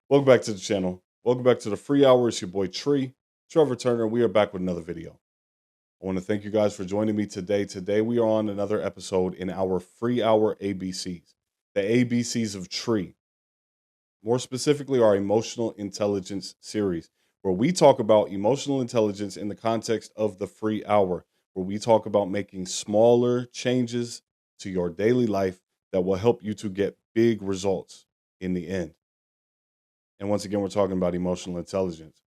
Welcome back to the channel. Welcome back to the free hour. It's your boy Trevor Turner. We are back with another video. I want to thank you guys for joining me today. Today we are on another episode in our free hour ABCs, the ABCs of Tree. More specifically, our emotional intelligence series, where we talk about emotional intelligence in the context of the free hour, where we talk about making smaller changes to your daily life that will help you to get big results in the end. And once again, we're talking about emotional intelligence.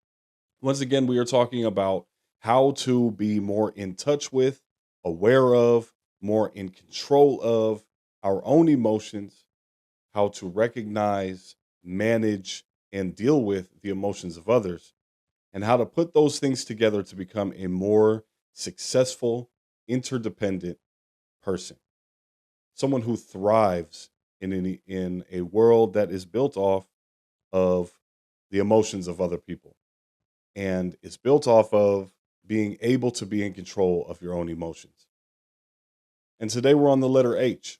Once again, we are talking about how to be more in touch with, aware of, more in control of our own emotions, how to recognize, manage, and deal with the emotions of others, and how to put those things together to become a more successful, interdependent person. Someone who thrives in a world that is built off of the emotions of other people. And it's built off of being able to be in control of your own emotions. And today we're on the letter H.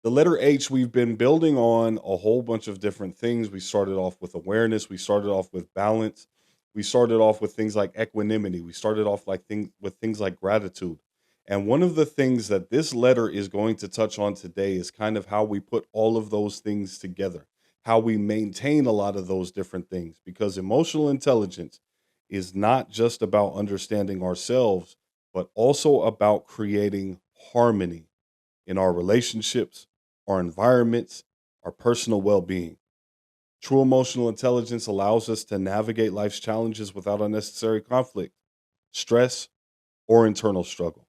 The letter H, we've been building on a whole bunch of different things. We started off with awareness, we started off with balance, we started off with things like equanimity, we started off with things like gratitude. And one of the things that this letter is going to touch on today is kind of how we put all of those things together, how we maintain a lot of those different things, because emotional intelligence is not just about understanding ourselves, but also about creating harmony in our relationships, our environments, our personal well being. True emotional intelligence allows us to navigate life's challenges without unnecessary conflict, stress, or internal struggle.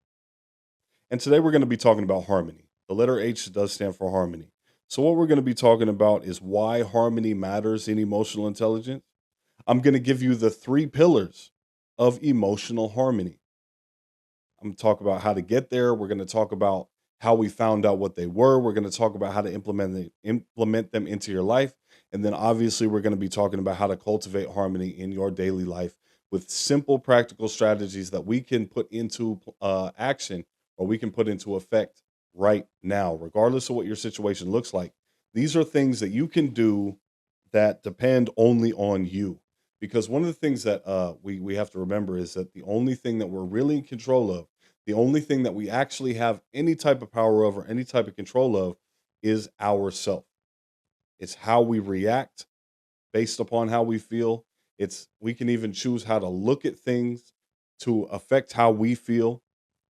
And today we're going to be talking about harmony. The letter H does stand for harmony. So, what we're going to be talking about is why harmony matters in emotional intelligence. I'm going to give you the three pillars of emotional harmony. I'm going to talk about how to get there. We're going to talk about how we found out what they were. We're going to talk about how to implement them into your life. And then obviously we're going to be talking about how to cultivate harmony in your daily life with simple practical strategies that we can put into action, or we can put into effect right now, regardless of what your situation looks like. These are things that you can do that depend only on you. Because one of the things that we have to remember is that the only thing that we're really in control of, the only thing that we actually have any type of power over, any type of control of, is ourself. It's how we react based upon how we feel. It's we can even choose how to look at things to affect how we feel.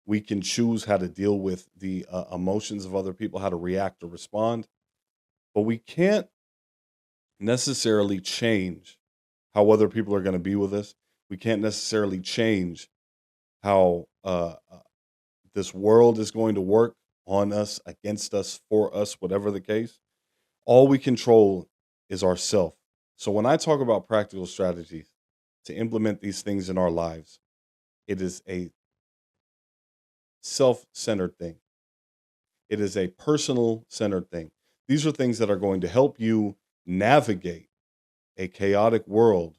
We can choose how to deal with the emotions of other people, how to react or respond. But we can't necessarily change how other people are going to be with us. We can't necessarily change how this world is going to work on us, against us, for us, whatever the case. All we control is ourself. So when I talk about practical strategies to implement these things in our lives, it is a self-centered thing. It is a personal centered thing. These are things that are going to help you navigate a chaotic world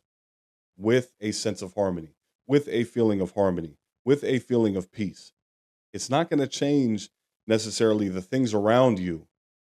with a sense of harmony, with a feeling of harmony, with a feeling of peace. It's not going to change necessarily the things around you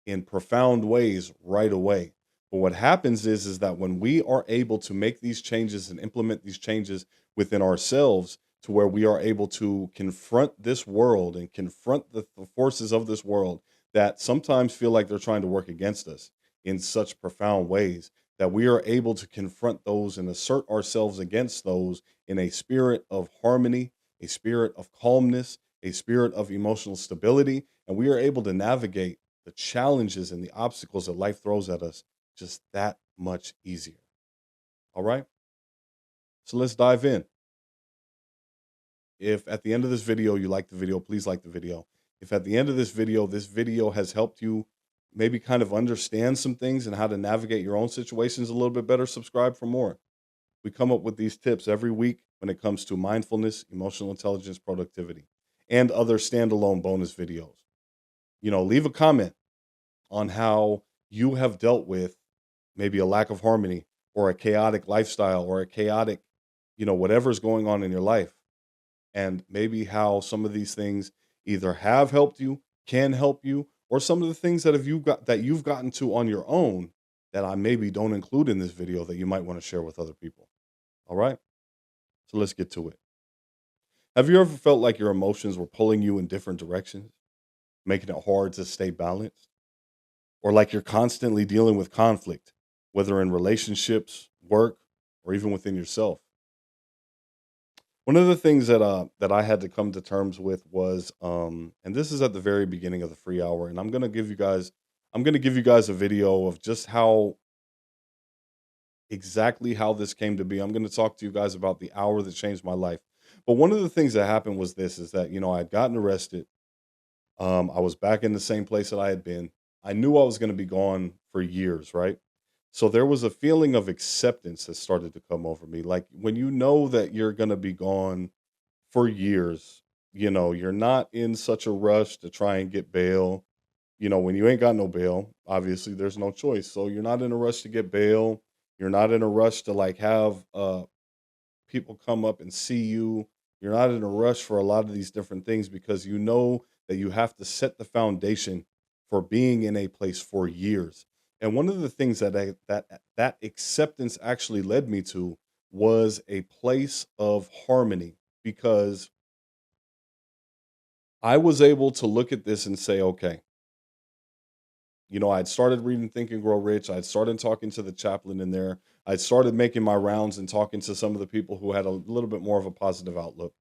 in profound ways right away. But what happens is that when we are able to make these changes and implement these changes within ourselves, to where we are able to confront this world and confront the forces of this world that sometimes feel like they're trying to work against us in such profound ways, that we are able to confront those and assert ourselves against those in a spirit of harmony, a spirit of calmness, a spirit of emotional stability, and we are able to navigate the challenges and the obstacles that life throws at us just that much easier. All right. So let's dive in. If at the end of this video you like the video, please like the video. If at the end of this video has helped you maybe kind of understand some things and how to navigate your own situations a little bit better, subscribe for more. We come up with these tips every week when it comes to mindfulness, emotional intelligence, productivity, and other standalone bonus videos. Leave a comment on how you have dealt with maybe a lack of harmony or a chaotic lifestyle or a chaotic, whatever's going on in your life, and maybe how some of these things either have helped you, can help you, or some of the things that you've gotten to on your own that I maybe don't include in this video that you might want to share with other people. All right. So let's get to it. Have you ever felt like your emotions were pulling you in different directions, making it hard to stay balanced? Or like you're constantly dealing with conflict, whether in relationships, work, or even within yourself? One of the things that I had to come to terms with was, and this is at the very beginning of the free hour, and I'm gonna give you guys a video of just how exactly how this came to be. I'm gonna talk to you guys about the hour that changed my life. But one of the things that happened was this: is that I'd gotten arrested. I was back in the same place that I had been. I knew I was gonna be gone for years, right? So there was a feeling of acceptance that started to come over me. Like when you know that you're gonna be gone for years. You're not in such a rush to try and get bail. When you ain't got no bail, obviously there's no choice. So you're not in a rush to get bail. You're not in a rush to like have people come up and see you. You're not in a rush for a lot of these different things because you know that you have to set the foundation for being in a place for years. And one of the things that acceptance actually led me to was a place of harmony, because I was able to look at this and say, okay, I'd started reading Think and Grow Rich. I'd started talking to the chaplain in there. I'd started making my rounds and talking to some of the people who had a little bit more of a positive outlook.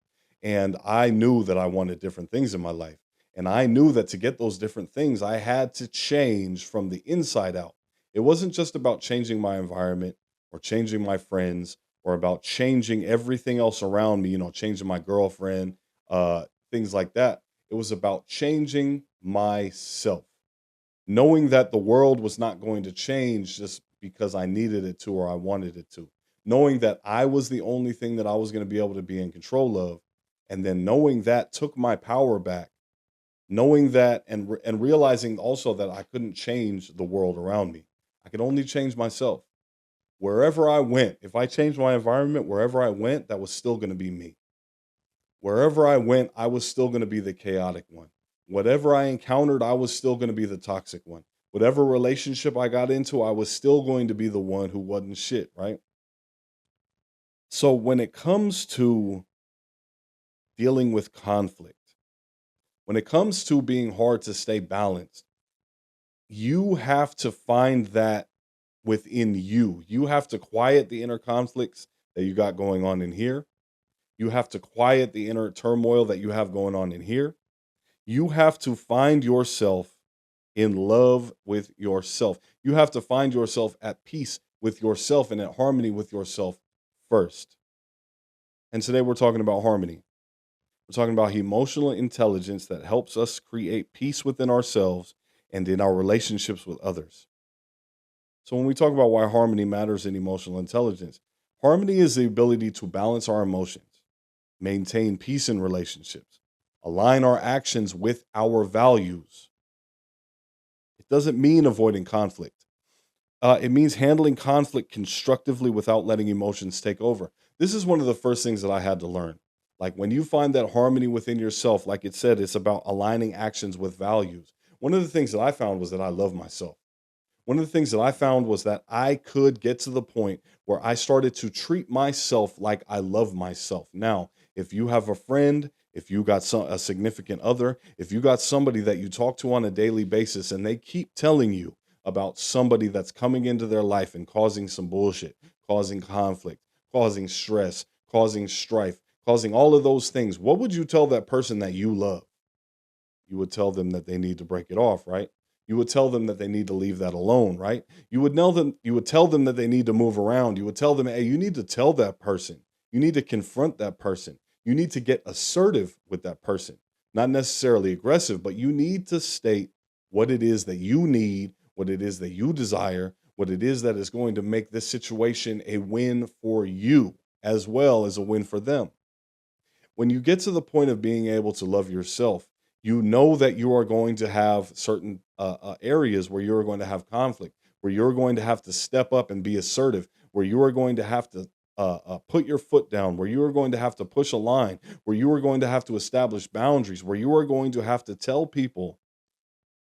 And I knew that I wanted different things in my life. And I knew that to get those different things, I had to change from the inside out. It wasn't just about changing my environment or changing my friends or about changing everything else around me, changing my girlfriend, things like that. It was about changing myself, knowing that the world was not going to change just because I needed it to or I wanted it to, knowing that I was the only thing that I was going to be able to be in control of, and then knowing that took my power back, knowing that and realizing also that I couldn't change the world around me. I could only change myself. Wherever I went, if I changed my environment, wherever I went, that was still going to be me. Wherever I went, I was still going to be the chaotic one. Whatever I encountered, I was still going to be the toxic one. Whatever relationship I got into, I was still going to be the one who wasn't shit, right? So when it comes to dealing with conflict, when it comes to being hard to stay balanced, you have to find that within you. You have to quiet the inner conflicts that you got going on in here. You have to quiet the inner turmoil that you have going on in here. You have to find yourself in love with yourself. You have to find yourself at peace with yourself and at harmony with yourself first. And today we're talking about harmony. We're talking about emotional intelligence that helps us create peace within ourselves and in our relationships with others. So when we talk about why harmony matters in emotional intelligence, harmony is the ability to balance our emotions, maintain peace in relationships, align our actions with our values. It doesn't mean avoiding conflict. It means handling conflict constructively without letting emotions take over. This is one of the first things that I had to learn. Like when you find that harmony within yourself, like it said, it's about aligning actions with values. One of the things that I found was that I love myself. One of the things that I found was that I could get to the point where I started to treat myself like I love myself. Now, if you have a friend, if you got a significant other, if you got somebody that you talk to on a daily basis and they keep telling you about somebody that's coming into their life and causing some bullshit, causing conflict, causing stress, causing strife, causing all of those things, what would you tell that person that you love? You would tell them that they need to break it off, right? You would tell them that they need to leave that alone, right? You would tell them that they need to move around. You would tell them, hey, you need to tell that person. You need to confront that person. You need to get assertive with that person. Not necessarily aggressive, but you need to state what it is that you need, what it is that you desire, what it is that is going to make this situation a win for you as well as a win for them. When you get to the point of being able to love yourself, you know that you are going to have certain areas where you're going to have conflict, where you're going to have to step up and be assertive, where you are going to have to put your foot down, where you are going to have to push a line, where you are going to have to establish boundaries, where you are going to have to tell people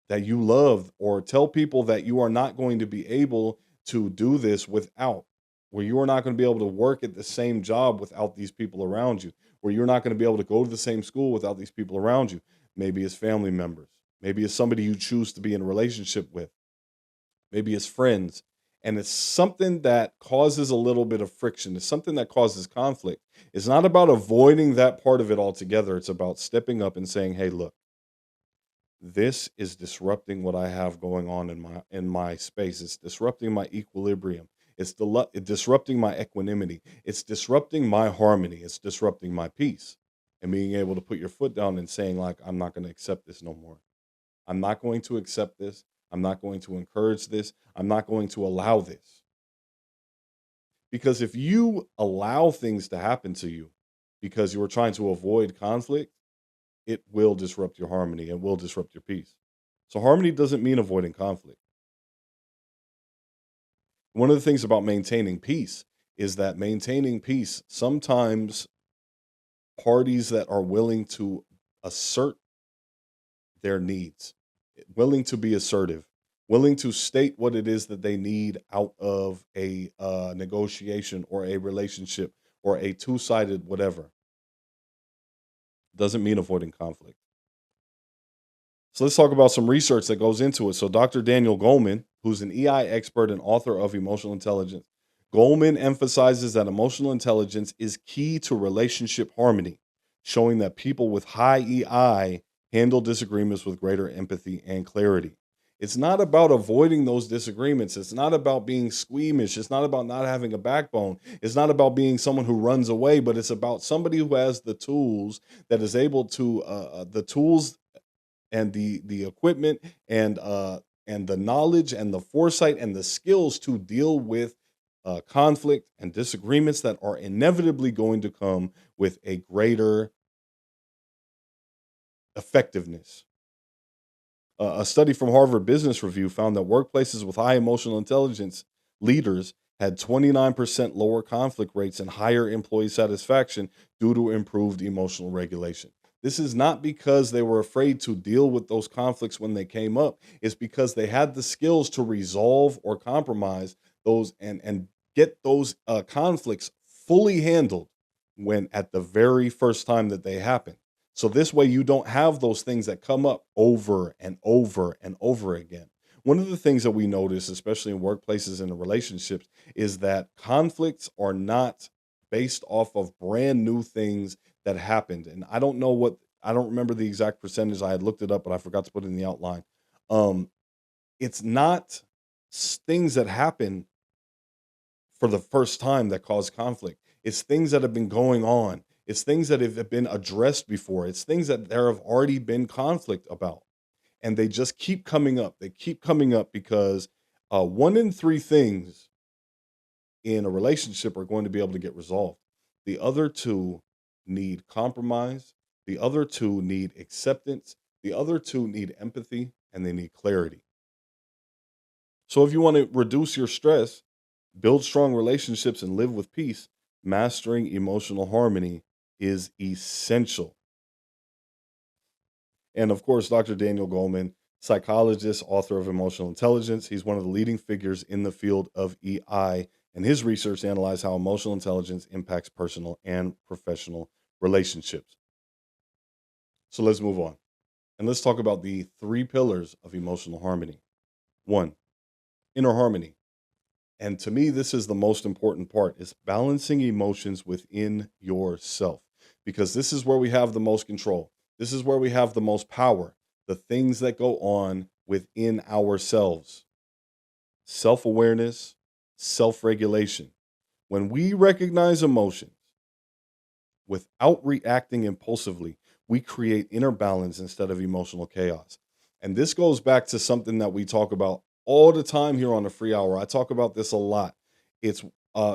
that you love or tell people that you are not going to be able to do this without, where you are not going to be able to work at the same job without these people around you, where you're not going to be able to go to the same school without these people around you. Maybe it's family members, maybe it's somebody you choose to be in a relationship with, maybe it's friends. And it's something that causes a little bit of friction. It's something that causes conflict. It's not about avoiding that part of it altogether. It's about stepping up and saying, hey, look, this is disrupting what I have going on in my space. It's disrupting my equilibrium. Disrupting my equanimity. It's disrupting my harmony. It's disrupting my peace. And being able to put your foot down and saying, like, I'm not going to accept this no more. I'm not going to accept this. I'm not going to encourage this. I'm not going to allow this. Because if you allow things to happen to you because you are trying to avoid conflict, it will disrupt your harmony and will disrupt your peace. So harmony doesn't mean avoiding conflict. One of the things about maintaining peace is that maintaining peace, sometimes parties that are willing to assert their needs, willing to be assertive, willing to state what it is that they need out of a negotiation or a relationship or a two-sided whatever, doesn't mean avoiding conflict. So let's talk about some research that goes into it. So Dr. Daniel Goleman, who's an EI expert and author of Emotional Intelligence, Goleman emphasizes that emotional intelligence is key to relationship harmony, showing that people with high EI handle disagreements with greater empathy and clarity. It's not about avoiding those disagreements. It's not about being squeamish. It's not about not having a backbone. It's not about being someone who runs away, but it's about somebody who has the tools, that is able to the tools and the equipment and the knowledge and the foresight and the skills to deal with conflict and disagreements that are inevitably going to come with a greater effectiveness. A study from Harvard Business Review found that workplaces with high emotional intelligence leaders had 29% lower conflict rates and higher employee satisfaction due to improved emotional regulation. This is not because they were afraid to deal with those conflicts when they came up. It's because they had the skills to resolve or compromise those and get those conflicts fully handled when at the very first time that they happen. So this way you don't have those things that come up over and over and over again. One of the things that we notice, especially in workplaces and in relationships, is that conflicts are not based off of brand new things that happened. And I don't remember the exact percentage. I had looked it up, but I forgot to put it in the outline. Um, it's not things that happen for the first time that cause conflict. It's things that have been going on. It's things that have been addressed before. It's things that there have already been conflict about. And they just keep coming up. They keep coming up because one in three things in a relationship are going to be able to get resolved. The other two need compromise. The other two need acceptance. The other two need empathy and they need clarity. So if you want to reduce your stress, build strong relationships, and live with peace, mastering emotional harmony is essential. And of course, Dr. Daniel Goleman, psychologist, author of Emotional Intelligence. He's one of the leading figures in the field of EI, and his research analyzed how emotional intelligence impacts personal and professional relationships. So let's move on. And let's talk about the three pillars of emotional harmony. One, inner harmony. And to me, this is the most important part, is balancing emotions within yourself, because this is where we have the most control. This is where we have the most power, the things that go on within ourselves. Self-awareness, self-regulation. When we recognize emotions without reacting impulsively, we create inner balance instead of emotional chaos. And this goes back to something that we talk about all the time here on the free hour. I talk about this a lot. It's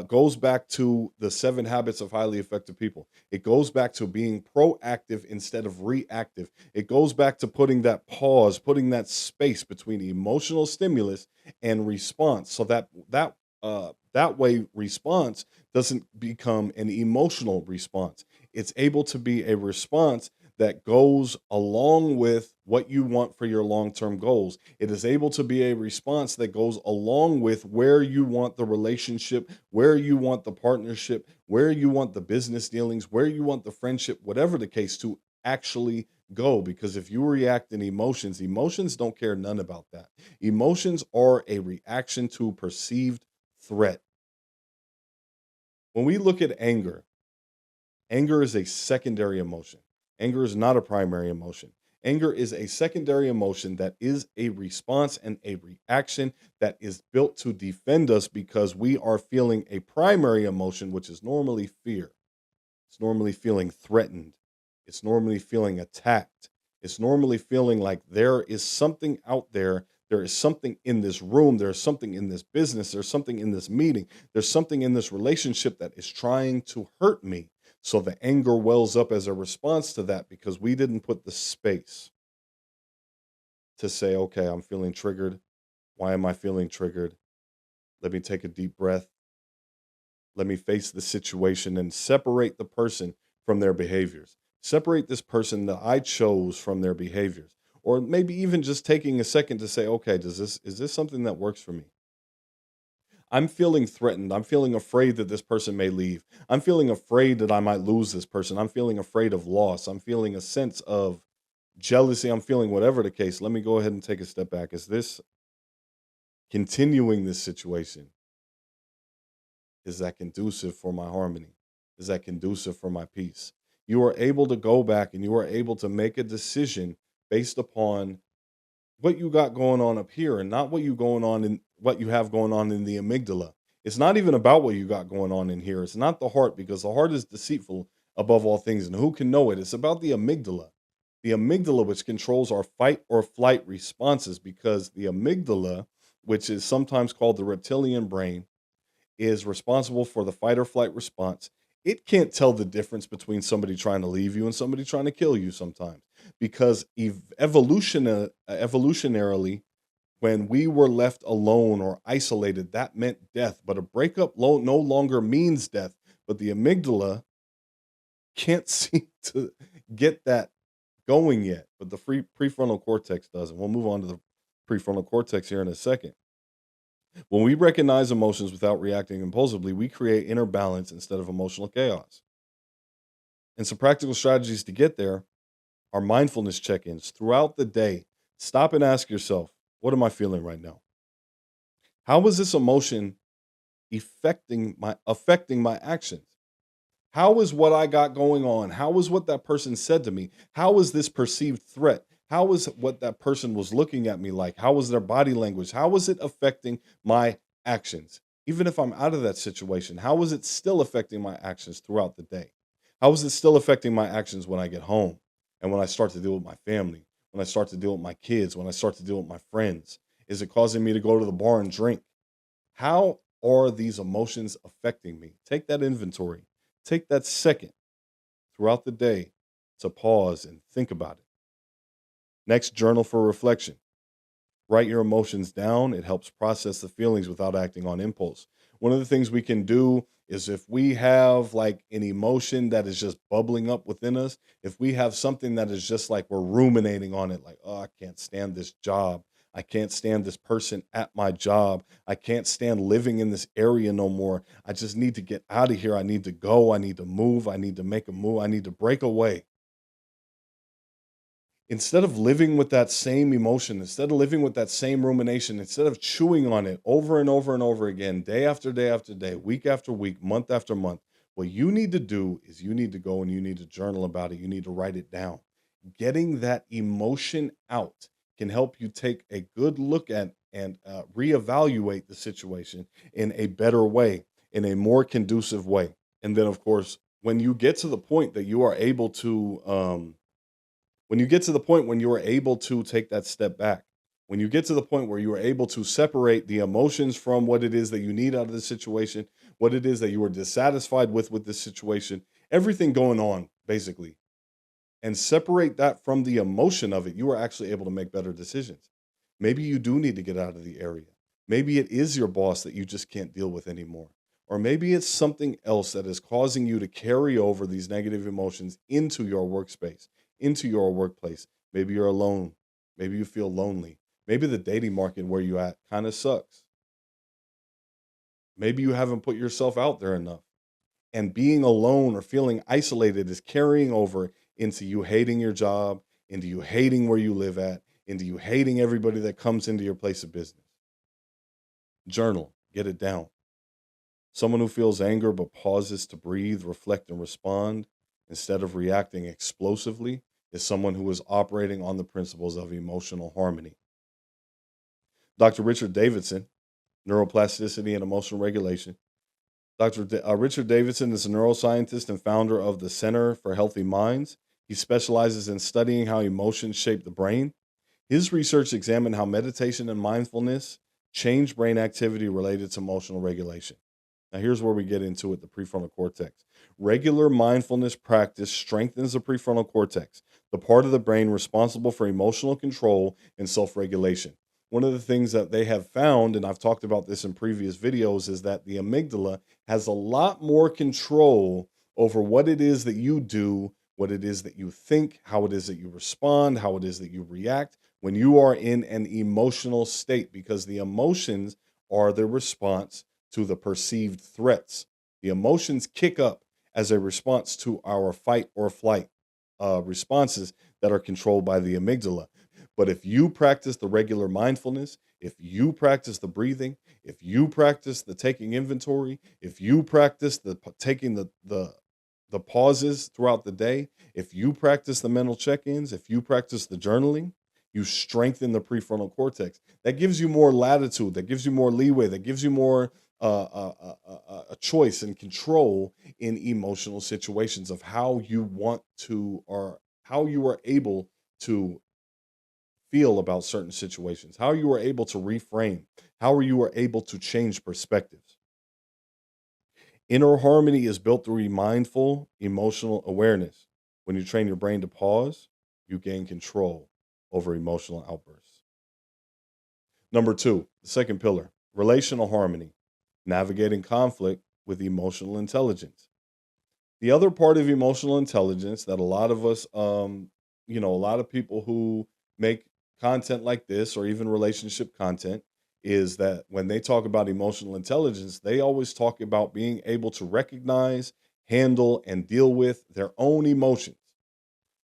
goes back to the 7 habits of highly effective people. It goes back to being proactive instead of reactive. It goes back to putting that pause, putting that space between emotional stimulus and response, so that way response doesn't become an emotional response. It's able to be a response that goes along with what you want for your long-term goals. It is able to be a response that goes along with where you want the relationship, where you want the partnership, where you want the business dealings, where you want the friendship, whatever the case, to actually go. Because if you react in emotions, emotions don't care none about that. Emotions are a reaction to perceived threat. When we look at anger, anger is a secondary emotion. Anger is not a primary emotion. Anger is a secondary emotion that is a response and a reaction that is built to defend us because we are feeling a primary emotion, which is normally fear. It's normally feeling threatened. It's normally feeling attacked. It's normally feeling like there is something out there. There is something in this room. There's something in this business. There's something in this meeting. There's something in this relationship that is trying to hurt me. So the anger wells up as a response to that because we didn't put the space to say, okay, I'm feeling triggered. Why am I feeling triggered? Let me take a deep breath. Let me face the situation and separate the person from their behaviors. Separate this person that I chose from their behaviors. Or maybe even just taking a second to say, okay, is this something that works for me? I'm feeling threatened. I'm feeling afraid that this person may leave. I'm feeling afraid that I might lose this person. I'm feeling afraid of loss. I'm feeling a sense of jealousy. I'm feeling whatever the case. Let me go ahead and take a step back. Is this continuing this situation? Is that conducive for my harmony? Is that conducive for my peace? You are able to go back and you are able to make a decision based upon what you got going on up here and not what you have going on in the amygdala. It's not even about what you got going on in here. It's not the heart because the heart is deceitful above all things and who can know it? It's about the amygdala. The amygdala which controls our fight or flight responses because the amygdala, which is sometimes called the reptilian brain, is responsible for the fight or flight response. It can't tell the difference between somebody trying to leave you and somebody trying to kill you sometimes because evolutionarily, when we were left alone or isolated, that meant death. But a breakup no longer means death. But the amygdala can't seem to get that going yet. But the prefrontal cortex does. And we'll move on to the prefrontal cortex here in a second. When we recognize emotions without reacting impulsively, we create inner balance instead of emotional chaos. And some practical strategies to get there are mindfulness check ins throughout the day. Stop and ask yourself, what am I feeling right now? How is this emotion affecting my actions? How is what I got going on? How is what that person said to me? How is this perceived threat? How is what that person was looking at me like? How was their body language? How is it affecting my actions? Even if I'm out of that situation, how is it still affecting my actions throughout the day? How is it still affecting my actions when I get home and when I start to deal with my family, when I start to deal with my kids, when I start to deal with my friends? Is it causing me to go to the bar and drink? How are these emotions affecting me? Take that inventory. Take that second throughout the day to pause and think about it. Next, journal for reflection. Write your emotions down. It helps process the feelings without acting on impulse. One of the things we can do is if we have like an emotion that is just bubbling up within us, if we have something that is just like we're ruminating on it, like, oh, I can't stand this job. I can't stand this person at my job. I can't stand living in this area no more. I just need to get out of here. I need to go. I need to move. I need to make a move. I need to break away. Instead of living with that same emotion, instead of living with that same rumination, instead of chewing on it over and over and over again, day after day after day, week after week, month after month, what you need to do is you need to go and you need to journal about it. You need to write it down. Getting that emotion out can help you take a good look at and reevaluate the situation in a better way, in a more conducive way. And then, of course, when you get to the point that you are able to, when you get to the point when you are able to take that step back, when you get to the point where you are able to separate the emotions from what it is that you need out of the situation, what it is that you are dissatisfied with this situation, everything going on basically, and separate that from the emotion of it, you are actually able to make better decisions. Maybe you do need to get out of the area. Maybe it is your boss that you just can't deal with anymore. Or maybe it's something else that is causing you to carry over these negative emotions into your workspace, into your workplace. Maybe you're alone. Maybe you feel lonely. Maybe the dating market where you at kind of sucks. Maybe you haven't put yourself out there enough. And being alone or feeling isolated is carrying over into you hating your job, into you hating where you live at, into you hating everybody that comes into your place of business. Journal, get it down. Someone who feels anger but pauses to breathe, reflect, and respond instead of reacting explosively is someone who is operating on the principles of emotional harmony. Dr. Richard Davidson, neuroplasticity and emotional regulation. Richard Davidson is a neuroscientist and founder of the Center for Healthy Minds. He specializes in studying how emotions shape the brain. His research examined how meditation and mindfulness change brain activity related to emotional regulation. Now, here's where we get into it, the prefrontal cortex. Regular mindfulness practice strengthens the prefrontal cortex, the part of the brain responsible for emotional control and self regulation. One of the things that they have found, and I've talked about this in previous videos, is that the amygdala has a lot more control over what it is that you do, what it is that you think, how it is that you respond, how it is that you react when you are in an emotional state, because the emotions are the response to the perceived threats. The emotions kick up as a response to our fight or flight responses that are controlled by the amygdala. But if you practice the regular mindfulness, if you practice the breathing, if you practice the taking inventory, if you practice the taking the pauses throughout the day, if you practice the mental check-ins, if you practice the journaling, you strengthen the prefrontal cortex. That gives you more latitude, that gives you more leeway, that gives you more a choice and control in emotional situations of how you want to, or how you are able to feel about certain situations, how you are able to reframe, how you are able to change perspectives. Inner harmony is built through mindful emotional awareness. When you train your brain to pause, you gain control over emotional outbursts. Number two, the second pillar, relational harmony, navigating conflict with emotional intelligence. The other part of emotional intelligence that a lot of us, a lot of people who make content like this or even relationship content, is that when they talk about emotional intelligence, they always talk about being able to recognize, handle, and deal with their own emotions.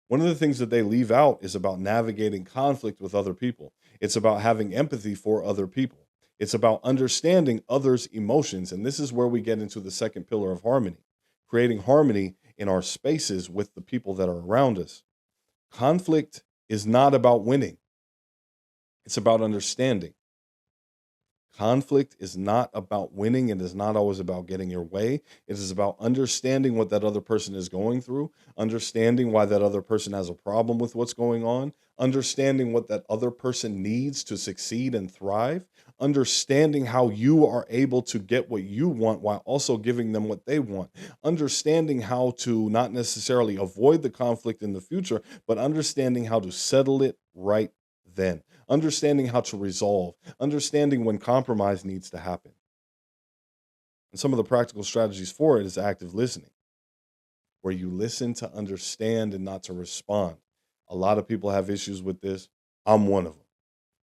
One of the things that they leave out is about navigating conflict with other people. It's about having empathy for other people. It's about understanding others' emotions. And this is where we get into the second pillar of harmony, creating harmony in our spaces with the people that are around us. Conflict is not about winning, it's about understanding. Conflict is not about winning. It is not always about getting your way. It is about understanding what that other person is going through, understanding why that other person has a problem with what's going on, understanding what that other person needs to succeed and thrive, understanding how you are able to get what you want while also giving them what they want, understanding how to not necessarily avoid the conflict in the future, but understanding how to settle it right then, understanding how to resolve, understanding when compromise needs to happen. And some of the practical strategies for it is active listening, where you listen to understand and not to respond. A lot of people have issues with this. I'm one of them.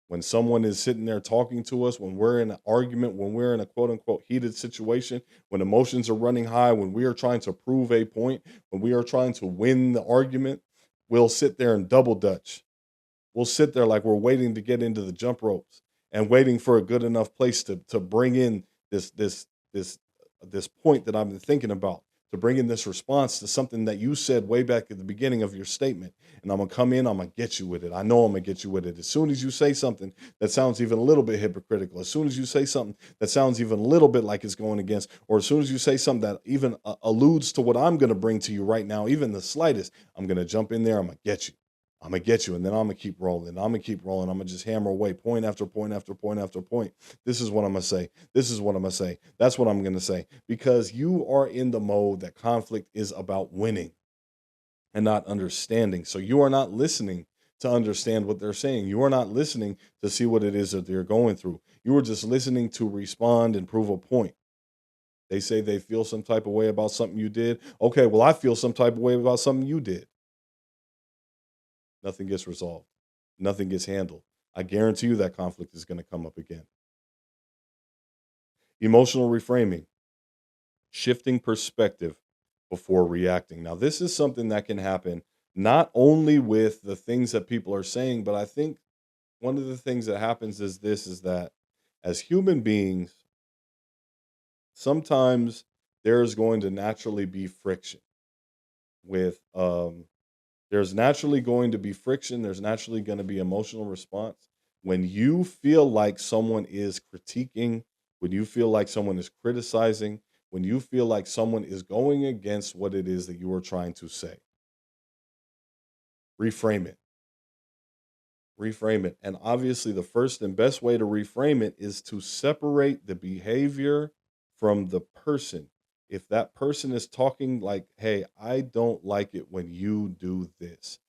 When someone is sitting there talking to us, when we're in an argument, when we're in a quote unquote heated situation, when emotions are running high, when we are trying to prove a point, when we are trying to win the argument, we'll sit there and double dutch. We'll sit there like we're waiting to get into the jump ropes and waiting for a good enough place to bring in this this point that I've been thinking about, to bring in this response to something that you said way back at the beginning of your statement. And I'm gonna come in, I'm gonna get you with it. I know I'm gonna get you with it. As soon as you say something that sounds even a little bit hypocritical, as soon as you say something that sounds even a little bit like it's going against, or as soon as you say something that even alludes to what I'm gonna bring to you right now, even the slightest, I'm gonna jump in there, I'm gonna get you. I'm gonna get you, and then I'm gonna keep rolling. I'm gonna keep rolling. I'm gonna just hammer away, point after point after point after point. This is what I'm gonna say. This is what I'm gonna say. That's what I'm gonna say. Because you are in the mode that conflict is about winning and not understanding. So you are not listening to understand what they're saying. You are not listening to see what it is that they're going through. You are just listening to respond and prove a point. They say they feel some type of way about something you did. Okay, well, I feel some type of way about something you did. Nothing gets resolved. Nothing gets handled. I guarantee you that conflict is going to come up again. Emotional reframing, shifting perspective before reacting. Now, this is something that can happen not only with the things that people are saying, but I think one of the things that happens is this is that as human beings, sometimes there's going to naturally be friction with there's naturally going to be friction, there's naturally going to be emotional response when you feel like someone is critiquing, when you feel like someone is criticizing, when you feel like someone is going against what it is that you are trying to say. Reframe it. Reframe it. And obviously, the first and best way to reframe it is to separate the behavior from the person. If that person is talking like, hey, I don't like it when you do this,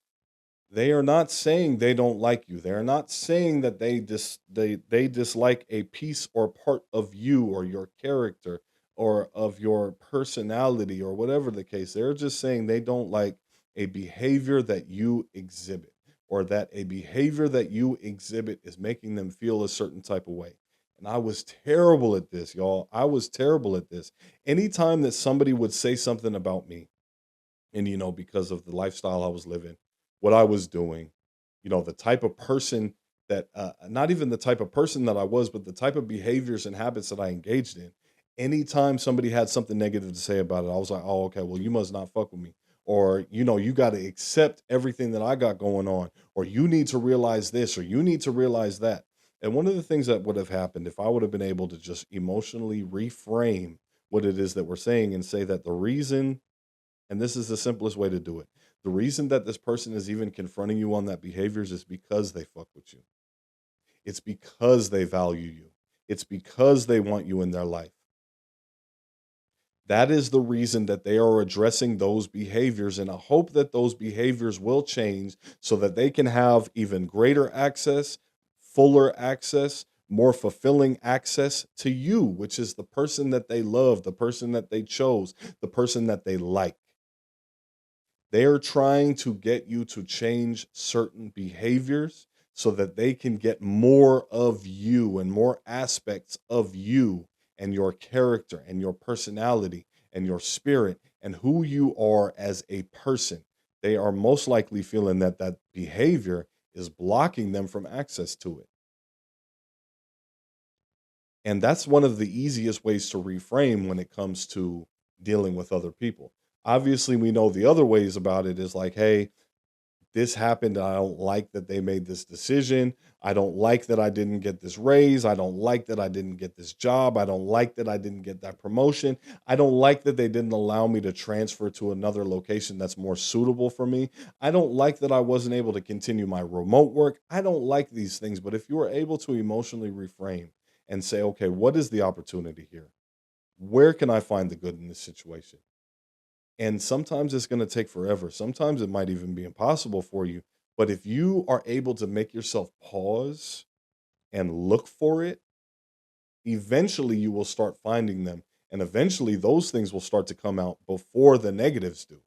they are not saying they don't like you. They're not saying that they dislike a piece or part of you or your character or of your personality or whatever the case. They're just saying they don't like a behavior that you exhibit or that a behavior that you exhibit is making them feel a certain type of way. And I was terrible at this, y'all. I was terrible at this. Anytime that somebody would say something about me, and because of the lifestyle I was living, what I was doing, the type of person that not even the type of person that I was, but the type of behaviors and habits that I engaged in. Anytime somebody had something negative to say about it, I was like, oh, okay, well, you must not fuck with me. Or, you got to accept everything that I got going on, or you need to realize this, or you need to realize that. And one of the things that would have happened if I would have been able to just emotionally reframe what it is that we're saying and say that the reason, and this is the simplest way to do it. The reason that this person is even confronting you on that behaviors is because they fuck with you. It's because they value you. It's because they want you in their life. That is the reason that they are addressing those behaviors. And I hope that those behaviors will change so that they can have even greater access, fuller access, more fulfilling access to you, which is the person that they love, the person that they chose, the person that they like. They are trying to get you to change certain behaviors so that they can get more of you and more aspects of you and your character and your personality and your spirit and who you are as a person. They are most likely feeling that that behavior is blocking them from access to it. And that's one of the easiest ways to reframe when it comes to dealing with other people. Obviously, we know the other ways about it is like, hey, this happened. I don't like that they made this decision. I don't like that I didn't get this raise. I don't like that I didn't get this job. I don't like that I didn't get that promotion. I don't like that they didn't allow me to transfer to another location that's more suitable for me. I don't like that I wasn't able to continue my remote work. I don't like these things. But if you are able to emotionally reframe and say, okay, what is the opportunity here? Where can I find the good in this situation? And sometimes it's going to take forever. Sometimes it might even be impossible for you. But if you are able to make yourself pause and look for it, eventually you will start finding them. And eventually those things will start to come out before the negatives do.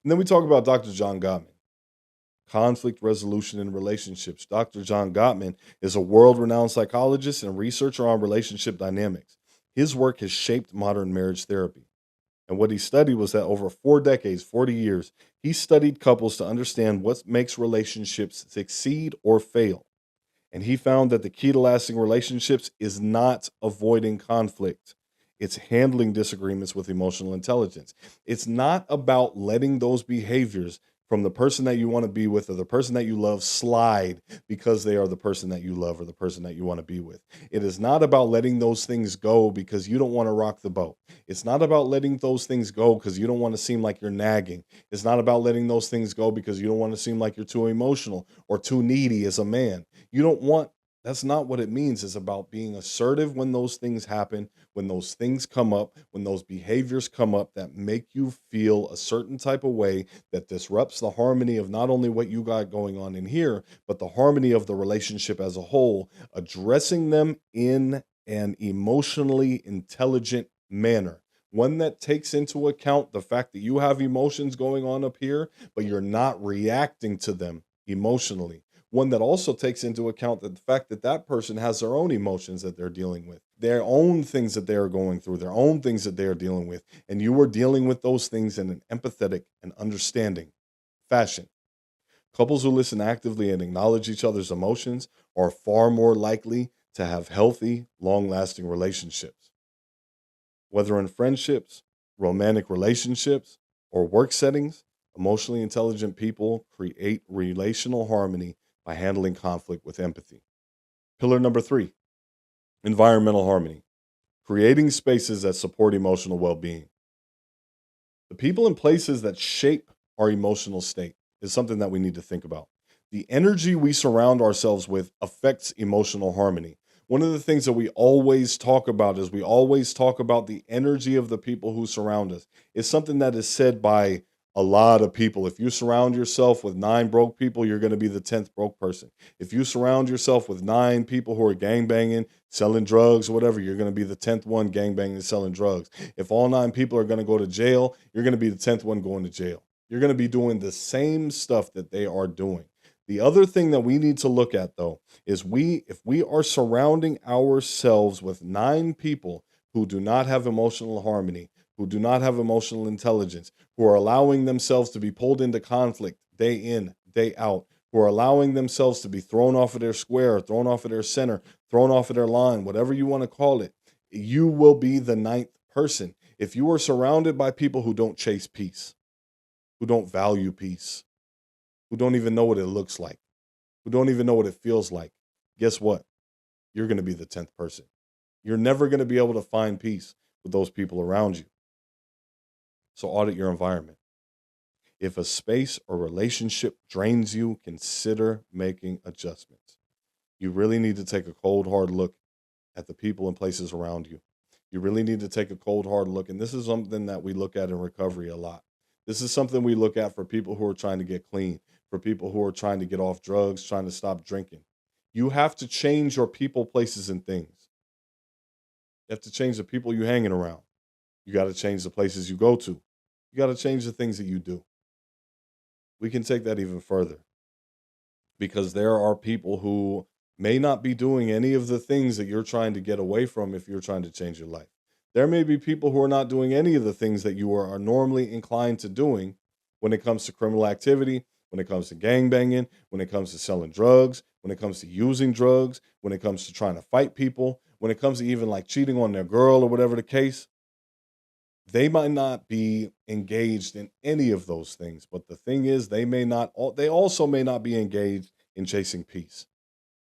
And then we talk about Dr. John Gottman, conflict resolution in relationships. Dr. John Gottman is a world renowned psychologist and researcher on relationship dynamics. His work has shaped modern marriage therapy. And what he studied was that over 4 decades, 40 years, he studied couples to understand what makes relationships succeed or fail. And he found that the key to lasting relationships is not avoiding conflict. It's handling disagreements with emotional intelligence. It's not about letting those behaviors from the person that you want to be with or the person that you love slide because they are the person that you love or the person that you want to be with. It is not about letting those things go because you don't want to rock the boat. It's not about letting those things go because you don't want to seem like you're nagging. It's not about letting those things go because you don't want to seem like you're too emotional or too needy as a man. You don't want That's not what it means. It's about being assertive when those things happen, when those things come up, when those behaviors come up that make you feel a certain type of way that disrupts the harmony of not only what you got going on in here, but the harmony of the relationship as a whole, addressing them in an emotionally intelligent manner one that takes into account the fact that you have emotions going on up here, but you're not reacting to them emotionally. One that also takes into account the fact that that person has their own emotions that they're dealing with, their own things that they are going through, their own things that they are dealing with. And you are dealing with those things in an empathetic and understanding fashion. Couples who listen actively and acknowledge each other's emotions are far more likely to have healthy, long lasting relationships. Whether in friendships, romantic relationships, or work settings, emotionally intelligent people create relational harmony by handling conflict with empathy. Pillar number 3, environmental harmony, creating spaces that support emotional well being. The people and places that shape our emotional state is something that we need to think about. The energy we surround ourselves with affects emotional harmony. One of the things that we always talk about is we always talk about the energy of the people who surround us. It's something that is said by a lot of people. If you surround yourself with 9 broke people, you're going to be the 10th broke person. If you surround yourself with 9 people who are gangbanging, selling drugs, or whatever, you're going to be the 10th one gangbanging and selling drugs. If all 9 people are going to go to jail, you're going to be the 10th one going to jail. You're going to be doing the same stuff that they are doing. The other thing that we need to look at, though, is if we are surrounding ourselves with 9 people who do not have emotional harmony, who do not have emotional intelligence, who are allowing themselves to be pulled into conflict day in, day out, who are allowing themselves to be thrown off of their square, thrown off of their center, thrown off of their line, whatever you want to call it, you will be the 9th person. If you are surrounded by people who don't chase peace, who don't value peace, who don't even know what it looks like, who don't even know what it feels like, guess what? You're going to be the 10th person. You're never going to be able to find peace with those people around you. So audit your environment. If a space or relationship drains you, consider making adjustments. You really need to take a cold, hard look at the people and places around you. You really need to take a cold, hard look. And this is something that we look at in recovery a lot. This is something we look at for people who are trying to get clean, for people who are trying to get off drugs, trying to stop drinking. You have to change your people, places, and things. You have to change the people you're hanging around. You got to change the places you go to. You got to change the things that you do. We can take that even further because there are people who may not be doing any of the things that you're trying to get away from if you're trying to change your life. There may be people who are not doing any of the things that you are normally inclined to doing when it comes to criminal activity, when it comes to gangbanging, when it comes to selling drugs, when it comes to using drugs, when it comes to trying to fight people, when it comes to even like cheating on their girl or whatever the case. They might not be engaged in any of those things, but the thing is, they also may not be engaged in chasing peace.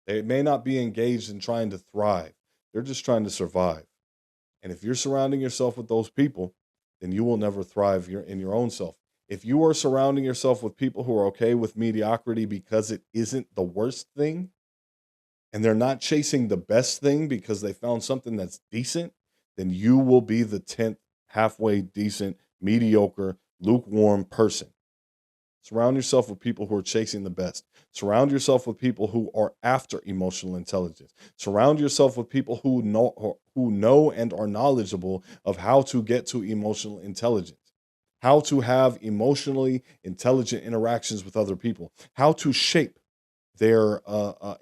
They may not be engaged in trying to thrive. They're just trying to survive. And if you're surrounding yourself with those people, then you will never thrive in your own self. If you are surrounding yourself with people who are okay with mediocrity because it isn't the worst thing, and they're not chasing the best thing because they found something that's decent, then you will be the 10th halfway decent, mediocre, lukewarm person. Surround yourself with people who are chasing the best. Surround yourself with people who are after emotional intelligence. Surround yourself with people who know and are knowledgeable of how to get to emotional intelligence, how to have emotionally intelligent interactions with other people, how to shape their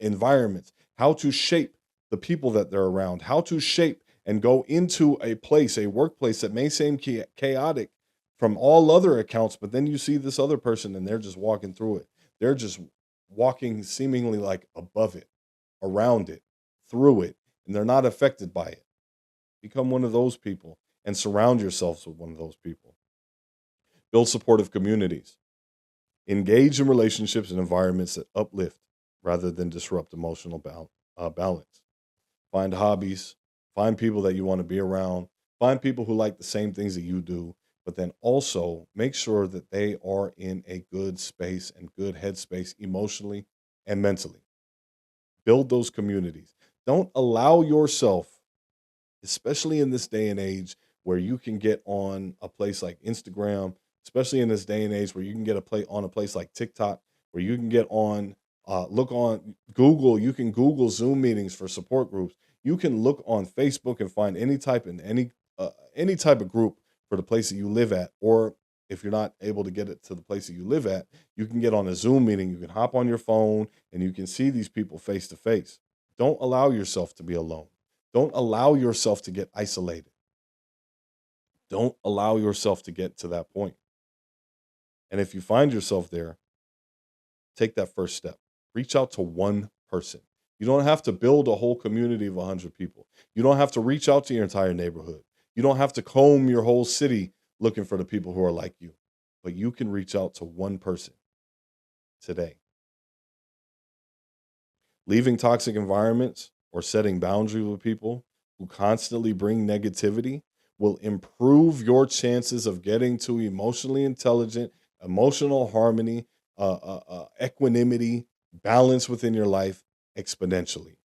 environments, how to shape the people that they're around, how to shape and go into a workplace that may seem chaotic from all other accounts, but then you see this other person and they're just walking through it. They're just walking seemingly like above it, around it, through it, and they're not affected by it. Become one of those people and surround yourselves with one of those people. Build supportive communities. Engage in relationships and environments that uplift rather than disrupt emotional balance. Find hobbies, find people that you want to be around, find people who like the same things that you do, but then also make sure that they are in a good space and good headspace emotionally and mentally. Build those communities. Don't allow yourself, especially in this day and age where you can get on a place like Instagram, especially in this day and age where you can get on a place like TikTok, where you can get on, look on Google, you can Google Zoom meetings for support groups. You can look on Facebook and find any type and any any type of group for the place that you live at, or if you're not able to get it to the place that you live at, you can get on a Zoom meeting. You can hop on your phone and you can see these people face to face. Don't allow yourself to be alone. Don't allow yourself to get isolated. Don't allow yourself to get to that point. And if you find yourself there, take that first step. Reach out to one person. You don't have to build a whole community of 100 people. You don't have to reach out to your entire neighborhood. You don't have to comb your whole city looking for the people who are like you. But you can reach out to one person today. Leaving toxic environments or setting boundaries with people who constantly bring negativity will improve your chances of getting to emotionally intelligent, emotional harmony, equanimity, balance within your life exponentially.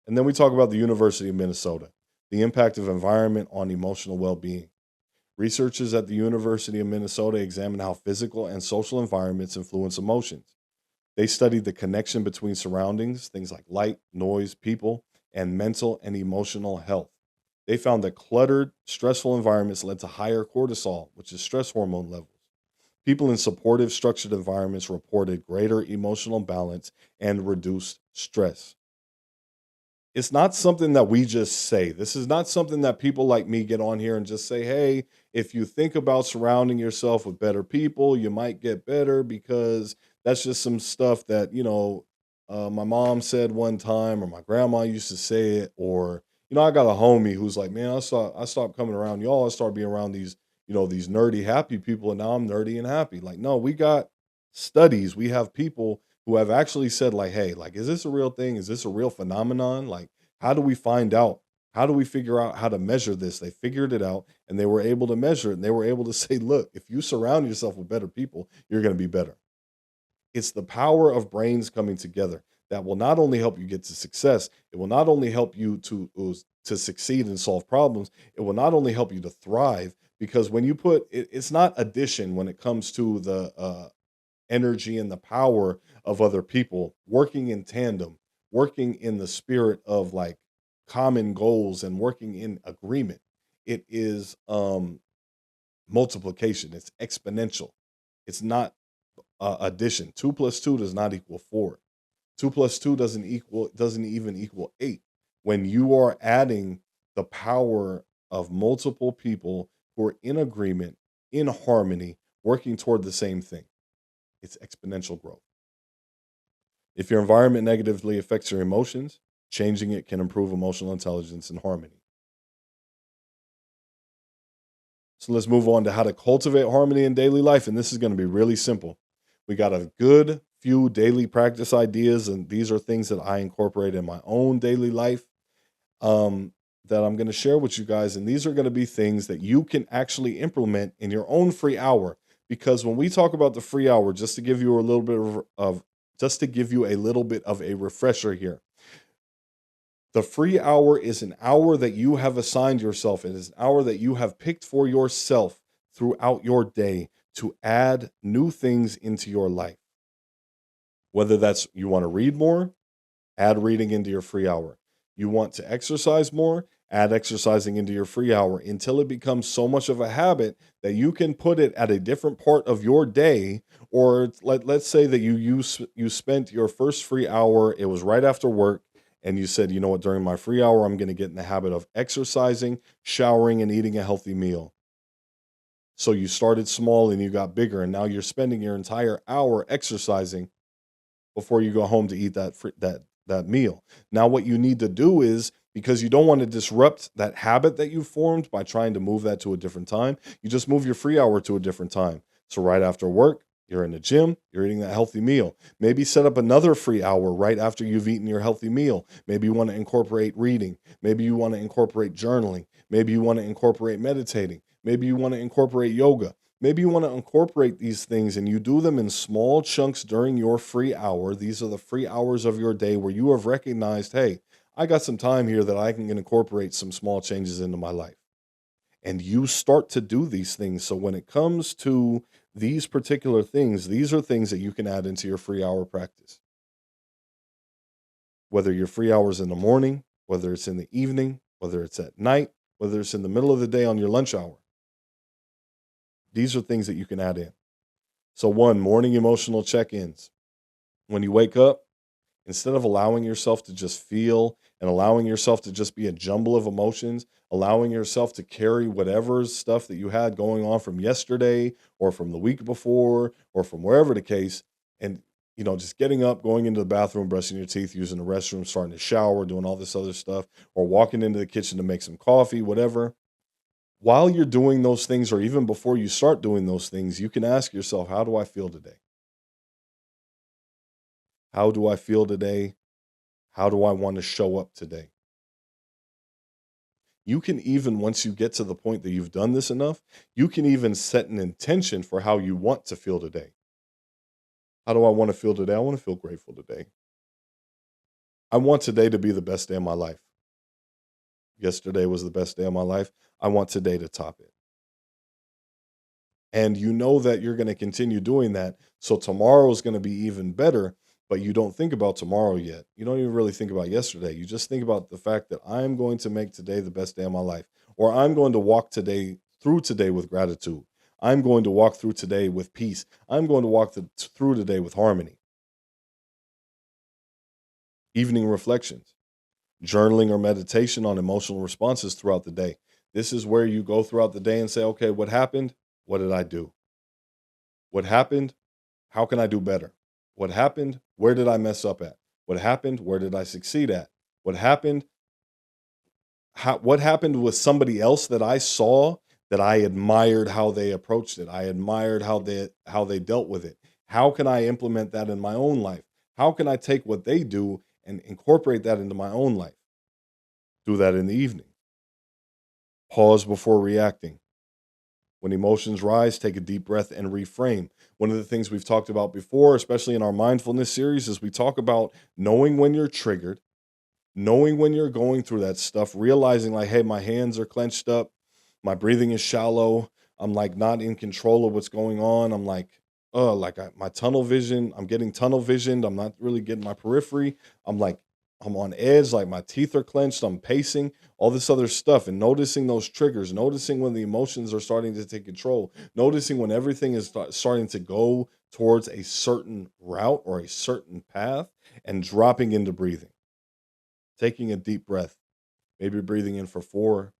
And then we talk about the University of Minnesota, the impact of environment on emotional well being. Researchers at the University of Minnesota examined how physical and social environments influence emotions. They studied the connection between surroundings, things like light, noise, people, and mental and emotional health. They found that cluttered, stressful environments led to higher cortisol, which is stress hormone levels. People in supportive, structured environments reported greater emotional balance and reduced stress. It's not something that we just say. This is not something that people like me get on here and just say, hey, if you think about surrounding yourself with better people, you might get better, because that's just some stuff that, my mom said one time, or my grandma used to say it, or, I got a homie who's like, man, I stopped coming around y'all. I started being around these nerdy, happy people, and now I'm nerdy and happy. Like, no, we got studies. We have people who have actually said, like, hey, like, is this a real thing? Is this a real phenomenon? Like, how do we find out? How do we figure out how to measure this? They figured it out and they were able to measure it, and they were able to say, look, if you surround yourself with better people, you're going to be better. It's the power of brains coming together that will not only help you get to success, it will not only help you to succeed and solve problems, it will not only help you to thrive, because when you put it's not addition when it comes to the energy and the power of other people working in tandem, working in the spirit of like common goals and working in agreement. It is multiplication. It's exponential. It's not addition. 2 plus 2 does not equal 4. 2 plus 2 doesn't even equal 8. When you are adding the power of multiple people who are in agreement, in harmony, working toward the same thing, it's exponential growth. If your environment negatively affects your emotions, changing it can improve emotional intelligence and harmony. So let's move on to how to cultivate harmony in daily life. And this is going to be really simple. We got a good few daily practice ideas, and these are things that I incorporate in my own daily life that I'm going to share with you guys. And these are going to be things that you can actually implement in your own free hour. Because when we talk about the free hour, just to give you a little bit of a refresher here, the free hour is an hour that you have assigned yourself. It is an hour that you have picked for yourself throughout your day to add new things into your life. Whether that's you want to read more, add reading into your free hour. You want to exercise more, add exercising into your free hour, until it becomes so much of a habit that you can put it at a different part of your day. Or let's say that you spent your first free hour, it was right after work, and you said, you know what, during my free hour, I'm going to get in the habit of exercising, showering, and eating a healthy meal. So you started small and you got bigger, and now you're spending your entire hour exercising before you go home to eat that meal. Now what you need to do is, because you don't want to disrupt that habit that you formed by trying to move that to a different time, you just move your free hour to a different time. So right after work, you're in the gym, you're eating that healthy meal. Maybe set up another free hour right after you've eaten your healthy meal. Maybe you want to incorporate reading. Maybe you want to incorporate journaling. Maybe you want to incorporate meditating. Maybe you want to incorporate yoga. Maybe you want to incorporate these things, and you do them in small chunks during your free hour. These are the free hours of your day where you have recognized, hey, I got some time here that I can incorporate some small changes into my life. And you start to do these things. So when it comes to these particular things, these are things that you can add into your free hour practice. Whether your free hours in the morning, whether it's in the evening, whether it's at night, whether it's in the middle of the day on your lunch hour. These are things that you can add in. So, one, morning emotional check ins. When you wake up, instead of allowing yourself to just feel and allowing yourself to just be a jumble of emotions, allowing yourself to carry whatever stuff that you had going on from yesterday or from the week before or from wherever the case, and just getting up, going into the bathroom, brushing your teeth, using the restroom, starting to shower, doing all this other stuff, or walking into the kitchen to make some coffee, whatever. While you're doing those things, or even before you start doing those things, you can ask yourself, how do I feel today? How do I feel today? How do I want to show up today? You can even, once you get to the point that you've done this enough, you can even set an intention for how you want to feel today. How do I want to feel today? I want to feel grateful today. I want today to be the best day of my life. Yesterday was the best day of my life. I want today to top it. And you know that you're going to continue doing that. So tomorrow is going to be even better, but you don't think about tomorrow yet. You don't even really think about yesterday. You just think about the fact that I'm going to make today the best day of my life, or I'm going to walk through today with gratitude. I'm going to walk through today with peace. I'm going to walk through today with harmony. Evening reflections, journaling or meditation on emotional responses throughout the day. This is where you go throughout the day and say, okay, what happened? What did I do? What happened? How can I do better? What happened? Where did I mess up at? What happened? Where did I succeed at? What happened? What happened with somebody else that I saw that I admired how they approached it? I admired how they dealt with it. How can I implement that in my own life? How can I take what they do and incorporate that into my own life? Do that in the evening. Pause before reacting. When emotions rise, take a deep breath and reframe. One of the things we've talked about before, especially in our mindfulness series, is we talk about knowing when you're triggered, knowing when you're going through that stuff, realizing like, hey, my hands are clenched up, my breathing is shallow, I'm like not in control of what's going on. I'm like, my tunnel vision, I'm getting tunnel visioned. I'm not really getting my periphery. I'm like, I'm on edge, like my teeth are clenched, I'm pacing, all this other stuff, and noticing those triggers, noticing when the emotions are starting to take control, noticing when everything is starting to go towards a certain route or a certain path, and dropping into breathing. Taking a deep breath, maybe breathing in for 4,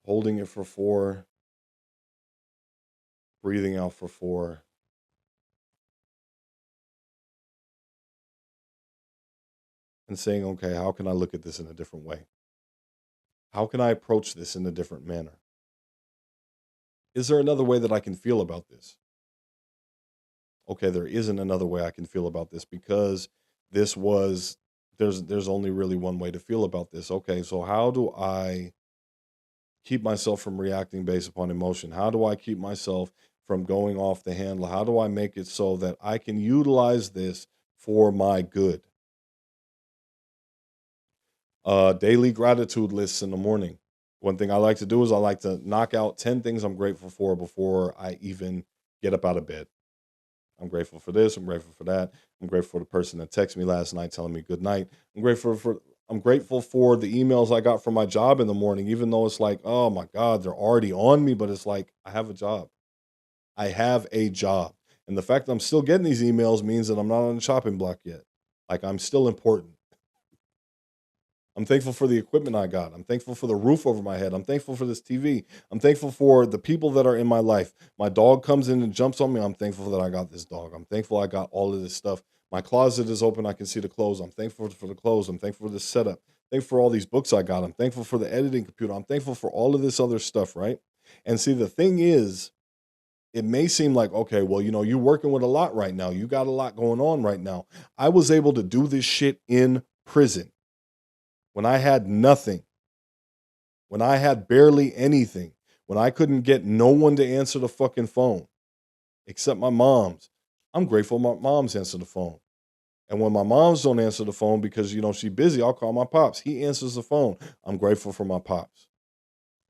holding it for 4, breathing out for 4, and saying, okay, how can I look at this in a different way? How can I approach this in a different manner? Is there another way that I can feel about this? Okay, there isn't another way I can feel about this because this was there's only really one way to feel about this. Okay, so how do I keep myself from reacting based upon emotion? How do I keep myself from going off the handle? How do I make it so that I can utilize this for my good? Daily gratitude lists in the morning. One thing I like to do is I like to knock out 10 things I'm grateful for before I even get up out of bed. I'm grateful for this. I'm grateful for that. I'm grateful for the person that texted me last night telling me good night. I'm grateful for the emails I got from my job in the morning, even though it's like, oh my God, they're already on me, but it's like I have a job. I have a job. And the fact that I'm still getting these emails means that I'm not on the chopping block yet. Like I'm still important. I'm thankful for the equipment I got. I'm thankful for the roof over my head. I'm thankful for this TV. I'm thankful for the people that are in my life. My dog comes in and jumps on me. I'm thankful that I got this dog. I'm thankful I got all of this stuff. My closet is open. I can see the clothes. I'm thankful for the clothes. I'm thankful for the setup. Thankful for all these books I got. I'm thankful for the editing computer. I'm thankful for all of this other stuff, right? And see, the thing is, it may seem like, okay, well, you're working with a lot right now. You got a lot going on right now. I was able to do this shit in prison when I had nothing, when I had barely anything, when I couldn't get no one to answer the fucking phone except my mom's. I'm grateful my mom's answer the phone. And when my moms don't answer the phone because, she's busy, I'll call my pops. He answers the phone. I'm grateful for my pops.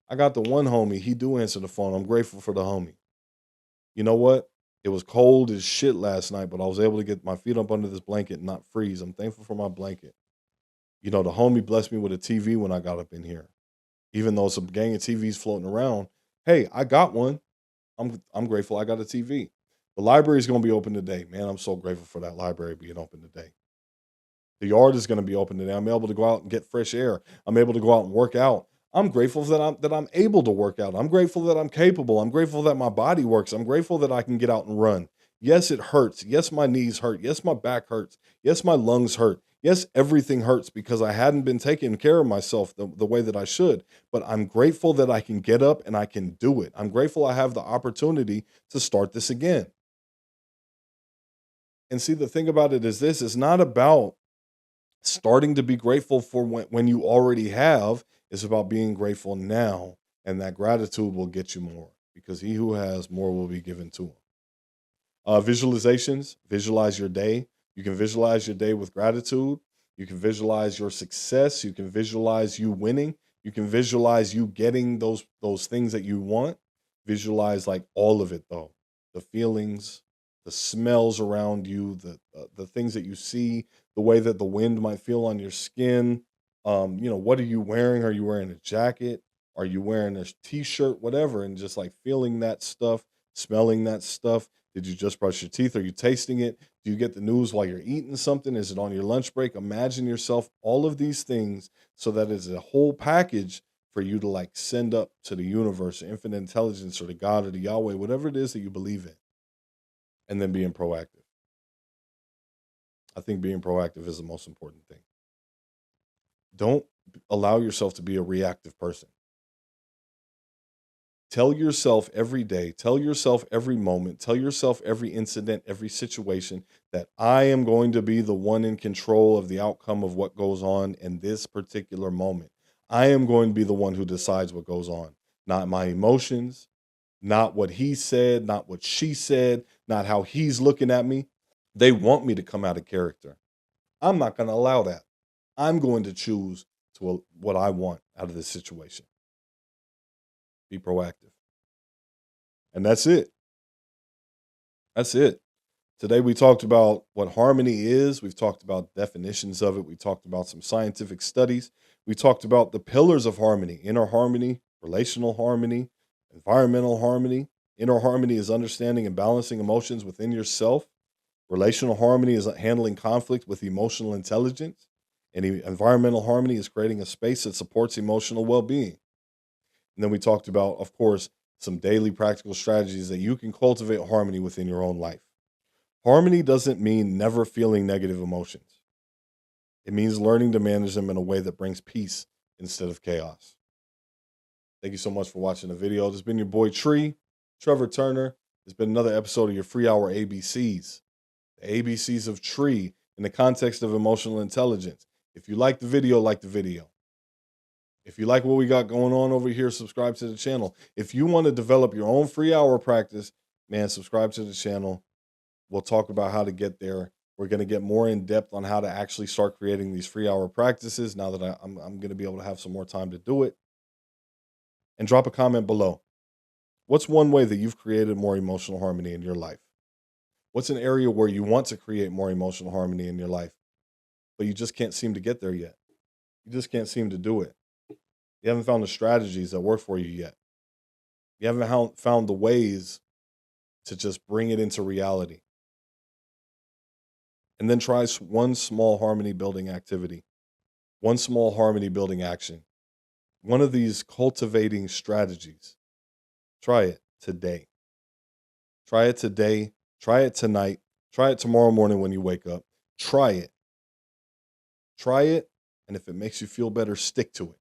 I got the one homie. He do answer the phone. I'm grateful for the homie. You know what? It was cold as shit last night, but I was able to get my feet up under this blanket and not freeze. I'm thankful for my blanket. The homie blessed me with a TV when I got up in here. Even though it's a gang of TVs floating around, hey, I got one. I'm grateful I got a TV. The library is going to be open today. Man, I'm so grateful for that library being open today. The yard is going to be open today. I'm able to go out and get fresh air. I'm able to go out and work out. I'm grateful that I'm able to work out. I'm grateful that I'm capable. I'm grateful that my body works. I'm grateful that I can get out and run. Yes, it hurts. Yes, my knees hurt. Yes, my back hurts. Yes, my lungs hurt. Yes, everything hurts because I hadn't been taking care of myself the way that I should. But I'm grateful that I can get up and I can do it. I'm grateful I have the opportunity to start this again. And see, the thing about it is this: it's not about starting to be grateful for when you already have. Is about being grateful now, and that gratitude will get you more, because he who has more will be given to him. Visualizations: visualize your day. You can visualize your day with gratitude. You can visualize your success. You can visualize you winning. You can visualize you getting those things that you want. Visualize like all of it, though: the feelings, the smells around you, the things that you see, the way that the wind might feel on your skin. What are you wearing? Are you wearing a jacket? Are you wearing a t-shirt? Whatever, and just like feeling that stuff, smelling that stuff. Did you just brush your teeth? Are you tasting it? Do you get the news while you're eating something? Is it on your lunch break? Imagine yourself all of these things, so that is a whole package for you to like send up to the universe, or infinite intelligence, or the God, or the Yahweh, whatever it is that you believe in. And then being proactive. I think being proactive is the most important thing. Don't allow yourself to be a reactive person. Tell yourself every day, tell yourself every moment, tell yourself every incident, every situation, that I am going to be the one in control of the outcome of what goes on in this particular moment. I am going to be the one who decides what goes on, not my emotions, not what he said, not what she said, not how he's looking at me. They want me to come out of character. I'm not going to allow that. I'm going to choose what I want out of this situation. Be proactive. And that's it. That's it. Today we talked about what harmony is. We've talked about definitions of it. We talked about some scientific studies. We talked about the pillars of harmony: inner harmony, relational harmony, environmental harmony. Inner harmony is understanding and balancing emotions within yourself. Relational harmony is handling conflict with emotional intelligence. And environmental harmony is creating a space that supports emotional well being. And then we talked about, of course, some daily practical strategies that you can cultivate harmony within your own life. Harmony doesn't mean never feeling negative emotions. It means learning to manage them in a way that brings peace instead of chaos. Thank you so much for watching the video. This has been your boy Trevor Turner. It's been another episode of your free hour ABCs. The ABCs of Tree in the context of emotional intelligence. If you like the video, like the video. If you like what we got going on over here, subscribe to the channel. If you want to develop your own free hour practice, man, subscribe to the channel. We'll talk about how to get there. We're going to get more in depth on how to actually start creating these free hour practices now that I'm going to be able to have some more time to do it. And drop a comment below. What's one way that you've created more emotional harmony in your life? What's an area where you want to create more emotional harmony in your life, but you just can't seem to get there yet? You just can't seem to do it. You haven't found the strategies that work for you yet. You haven't found the ways to just bring it into reality. And then try one small harmony building activity, one small harmony building action, one of these cultivating strategies. Try it today. Try it today. Try it tonight. Try it tomorrow morning when you wake up. Try it. Try it. And if it makes you feel better, stick to it.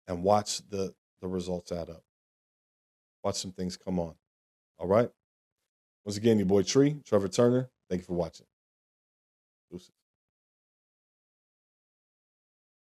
And watch the results add up. Watch some things come on. All right? Once again, your boy Trevor Turner. Thank you for watching. Deuces.